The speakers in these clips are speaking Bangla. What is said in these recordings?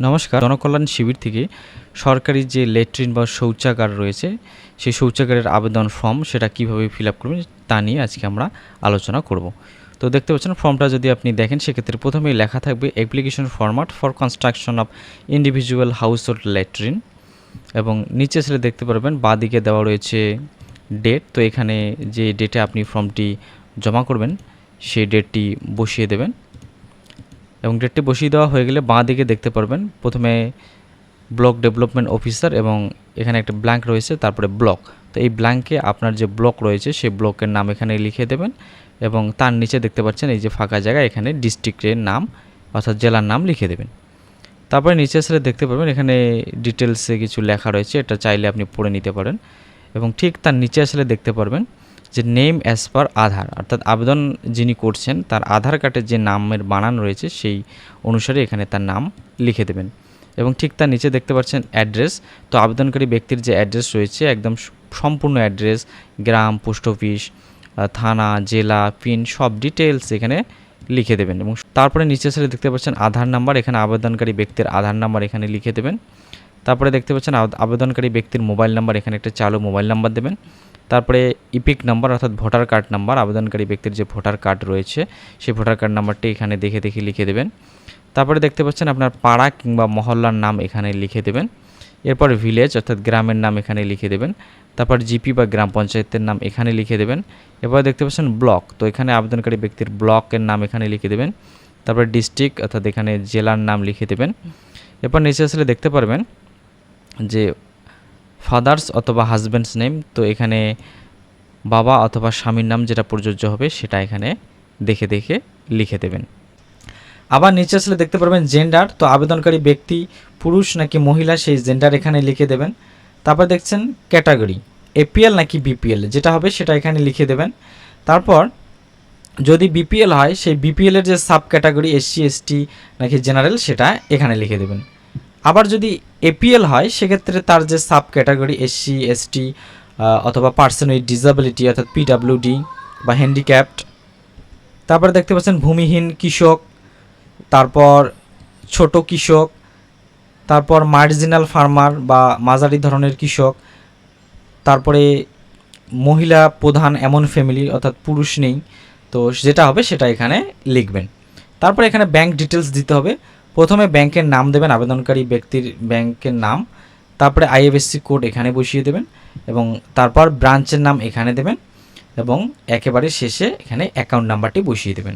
নমস্কার, জনকল্যাণ শিবির থেকে সরকারি যে ল্যাট্রিন বা শৌচাগার রয়েছে সেই শৌচাগারের আবেদন ফর্ম সেটা কিভাবে ফিল আপ করবেন তা নিয়ে আজকে আমরা আলোচনা করব। তো দেখতে পাচ্ছেন ফর্মটা যদি আপনি দেখেন সেক্ষেত্রে প্রথমেই লেখা থাকবে application format for construction of individual house hold latrine, এবং নিচে আসলে দেখতে পারবেন বাঁদিকে দেওয়া রয়েছে ডেট। তো এখানে যে ডেটে আপনি ফর্মটি জমা করবেন সেই ডেটটি বসিয়ে দেবেন, এবং ডেটটি বসিয়ে দেওয়া হয়ে গেলে বাঁ দিকে দেখতে পারবেন প্রথমে ব্লক ডেভেলপমেন্ট অফিসার, এবং এখানে একটা ব্ল্যাঙ্ক রয়েছে, তারপরে ব্লক। তো এই ব্ল্যাঙ্কে আপনার যে ব্লক রয়েছে সেই ব্লকের নাম এখানে লিখে দেবেন, এবং তার নিচে দেখতে পাচ্ছেন এই যে ফাঁকা জায়গা, এখানে ডিস্ট্রিক্টের নাম অর্থাৎ জেলার নাম লিখে দেবেন। তারপরে নিচে আসলে দেখতে পারবেন এখানে ডিটেলসে কিছু লেখা রয়েছে, এটা চাইলে আপনি পড়ে নিতে পারেন। এবং ঠিক তার নিচে আসলে দেখতে পারবেন যে নেম অ্যাজ পার আধার, অর্থাৎ আবেদন যিনি করছেন তার আধার কার্ডের যে নামের বানান রয়েছে সেই অনুসারে এখানে তার নাম লিখে দেবেন। এবং ঠিক তার নিচে দেখতে পাচ্ছেন অ্যাড্রেস। তো আবেদনকারী ব্যক্তির যে অ্যাড্রেস রয়েছে একদম সম্পূর্ণ অ্যাড্রেস, গ্রাম, পোস্ট অফিস, থানা, জেলা, পিন সব ডিটেলস এখানে লিখে দেবেন। এবং তারপরে নিচে আসলে দেখতে পাচ্ছেন আধার নাম্বার, এখানে আবেদনকারী ব্যক্তির আধার নাম্বার এখানে লিখে দেবেন। তারপরে দেখতে পাচ্ছেন আবেদনকারী ব্যক্তির মোবাইল নাম্বার, এখানে একটা চালু মোবাইল নাম্বার দেবেন। তারপরে ইপিক নাম্বার অর্থাৎ ভোটার কার্ড নাম্বার, আবেদনকারী ব্যক্তির যে ভোটার কার্ড রয়েছে সেই ভোটার কার্ড নাম্বারটি এখানে দেখে লিখে দেবেন। তারপরে দেখতে পাচ্ছেন আপনার পাড়া কিংবা মহল্লার নাম এখানে লিখে দেবেন। এরপর ভিলেজ অর্থাৎ গ্রামের নাম এখানে লিখে দেবেন। তারপর জিপি বা গ্রাম পঞ্চায়েতের নাম এখানে লিখে দেবেন। এরপর দেখতে পাচ্ছেন ব্লক, তো এখানে আবেদনকারী ব্যক্তির ব্লকের নাম এখানে লিখে দেবেন। তারপর ডিস্ট্রিক্ট অর্থাৎ এখানে জেলার নাম লিখে দেবেন। এরপর নিচে আসলে দেখতে পারবেন যে ফাদার্স অথবা হাজব্যান্ডস নেম, তো এখানে বাবা অথবা স্বামীর নাম যেটা প্রযোজ্য হবে সেটা এখানে দেখে লিখে দেবেন। আবার নিচে আসলে দেখতে পারবেন জেন্ডার, তো আবেদনকারী ব্যক্তি পুরুষ নাকি মহিলা সেই জেন্ডার এখানে লিখে দেবেন। তারপর দেখছেন ক্যাটাগরি এপিএল নাকি বিপিএল যেটা হবে সেটা এখানে লিখে দেবেন। তারপর যদি বিপিএল হয় সেই বিপিএলের যে সাব ক্যাটাগরি এসসি এসটি নাকি জেনারেল সেটা এখানে লিখে দেবেন। আবার যদি এপিএল হয় সেক্ষেত্রে তার যে সাব ক্যাটাগরি এসসি এসটি অথবা পার্সন উইথ ডিসেবিলিটি অর্থাৎ পিডাব্লিউডি বা হ্যান্ডিক্যাপড। তারপরে দেখতে পাচ্ছেন ভূমিহীন কৃষক, তারপর ছোট কৃষক, তারপর মার্জিনাল ফার্মার বা মাঝারি ধরনের কৃষক, তারপরে মহিলা প্রধান এমন ফ্যামিলি অর্থাৎ পুরুষ নেই, তো যেটা হবে সেটা এখানে লিখবেন। তারপর এখানে ব্যাংক ডিটেলস দিতে হবে। প্রথমে ব্যাংকের নাম দেবেন, আবেদনকারী ব্যক্তির ব্যাংকের নাম, তারপরে আইএফএসসি কোড এখানে বসিয়ে দেবেন, এবং তারপর ব্রাঞ্চের নাম এখানে দেবেন, এবং একেবারে শেষে এখানে অ্যাকাউন্ট নাম্বারটি বসিয়ে দেবেন।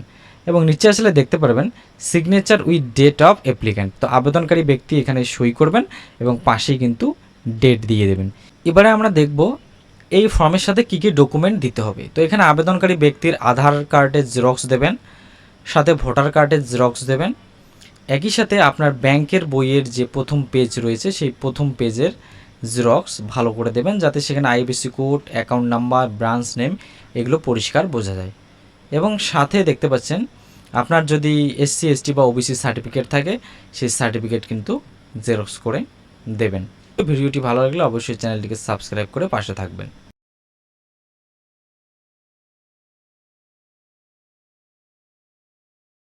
এবং নিচে আসলে দেখতে পারবেন signature with date of applicant, তো আবেদনকারী ব্যক্তি এখানে সই করবেন এবং পাশেই কিন্তু ডেট দিয়ে দেবেন। এবারে আমরা দেখব এই ফর্মের সাথে কী কী ডকুমেন্ট দিতে হবে। তো এখানে আবেদনকারী ব্যক্তির আধার কার্ডের জেরক্স দেবেন, সাথে ভোটার কার্ডের জেরক্স দেবেন, একই সাথে আপনার ব্যাংকের বইয়ের যে প্রথম পেজ রয়েছে সেই প্রথম পেজের জেরক্স ভালো করে দেবেন, যাতে সেখানে IFSC code, account number, branch name এগুলো পরিষ্কার বোঝা যায়। এবং সাথে দেখতে পাচ্ছেন আপনার যদি এসসি এসটি বা ওবিসি সার্টিফিকেট থাকে সেই সার্টিফিকেট কিন্তু জেরক্স করে দেবেন। ভিডিওটি ভালো লাগলে অবশ্যই চ্যানেলটিকে সাবস্ক্রাইব করে পাশে থাকবেন।